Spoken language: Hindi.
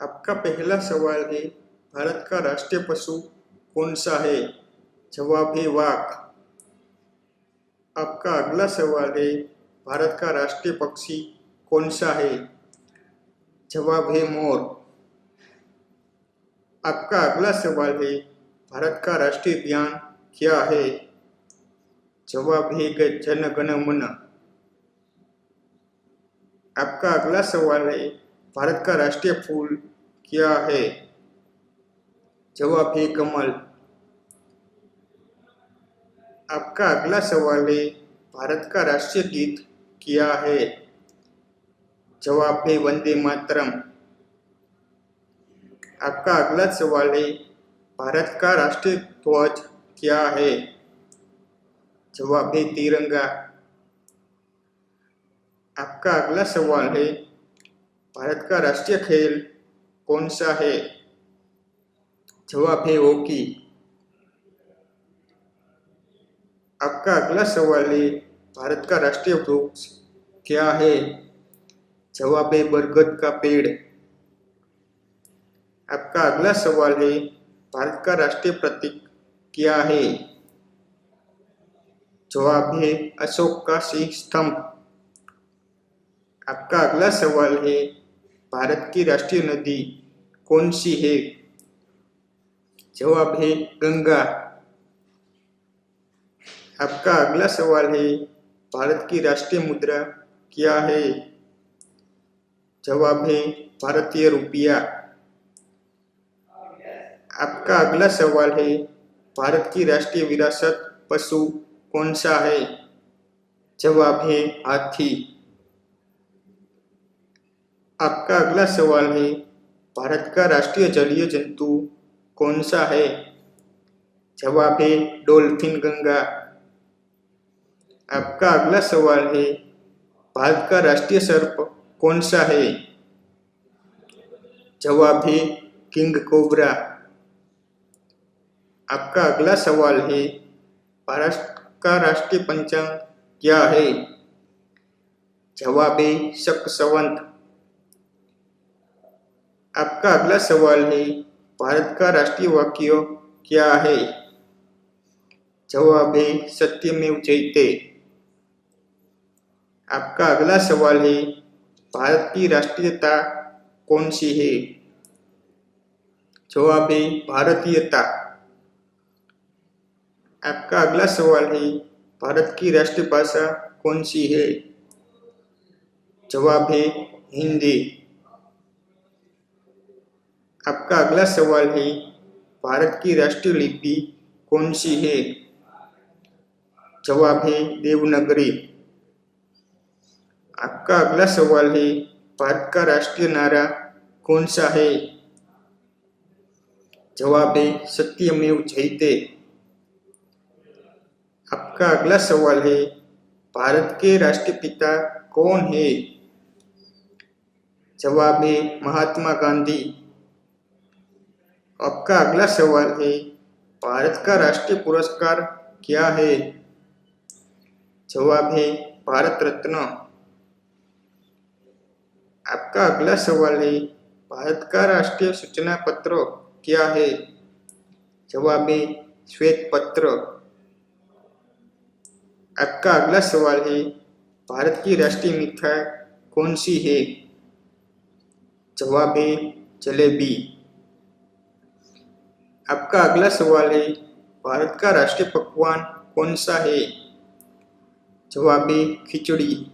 आपका पहला सवाल है, भारत का राष्ट्रीय पशु कौन सा है? जवाब है वाघ। आपका अगला सवाल है, भारत का राष्ट्रीय पक्षी कौन सा है? जवाब है मोर। आपका अगला सवाल है, भारत का राष्ट्रीय गान क्या है? जवाब है जन गण मन। आपका अगला सवाल है, भारत का राष्ट्रीय फूल क्या है? जवाब है कमल। आपका अगला सवाल है, भारत का राष्ट्रीय गीत क्या है? जवाब है वंदे मातरम। आपका अगला सवाल है, भारत का राष्ट्रीय ध्वज क्या है? जवाब है तिरंगा। आपका अगला सवाल है, भारत का राष्ट्रीय खेल कौन सा है? जवाब है हॉकी। आपका अगला सवाल है, भारत का राष्ट्रीय वृक्ष क्या है? जवाब है बरगद का पेड़। आपका अगला सवाल है, भारत का राष्ट्रीय प्रतीक क्या है? जवाब है अशोक का शीश स्तंभ। आपका अगला सवाल है, भारत की राष्ट्रीय नदी कौन सी है? जवाब है गंगा। आपका अगला सवाल है, भारत की राष्ट्रीय मुद्रा क्या है? जवाब है भारतीय रुपया। आपका अगला सवाल है, भारत की राष्ट्रीय विरासत पशु कौन सा है? जवाब है हाथी। आपका अगला सवाल है, भारत का राष्ट्रीय जलीय जंतु कौन सा है? जवाब है डॉल्फिन गंगा। आपका अगला सवाल है, भारत का राष्ट्रीय सर्प कौन सा है? जवाब है किंग कोबरा। आपका अगला सवाल है, भारत का राष्ट्रीय पंचांग क्या है? जवाब है शक संवत। आपका अगला सवाल है, भारत का राष्ट्रीय वाक्य क्या है? जवाब है सत्यमेव जयते। आपका अगला सवाल है, भारत की राष्ट्रीयता कौन सी है? जवाब है भारतीयता। आपका अगला सवाल है, भारत की राष्ट्रीय भाषा कौन सी है? जवाब है हिंदी। आपका अगला सवाल है, भारत की राष्ट्रीय लिपि कौन सी है? जवाब है देवनागरी। आपका अगला सवाल है, भारत का राष्ट्रीय नारा कौन सा है? जवाब है सत्यमेव जयते। आपका अगला सवाल है, भारत के राष्ट्रीय पिता कौन है? जवाब है महात्मा गांधी। आपका अगला सवाल है, भारत का राष्ट्रीय पुरस्कार क्या है? जवाब है भारत रत्न। आपका अगला सवाल है, भारत का राष्ट्रीय सूचना पत्र क्या है? जवाब है श्वेत पत्र। आपका अगला सवाल है, भारत की राष्ट्रीय मिठाई कौन सी है? जवाब है जलेबी। आपका अगला सवाल है, भारत का राष्ट्रीय पकवान कौन सा है? जवाब है खिचड़ी।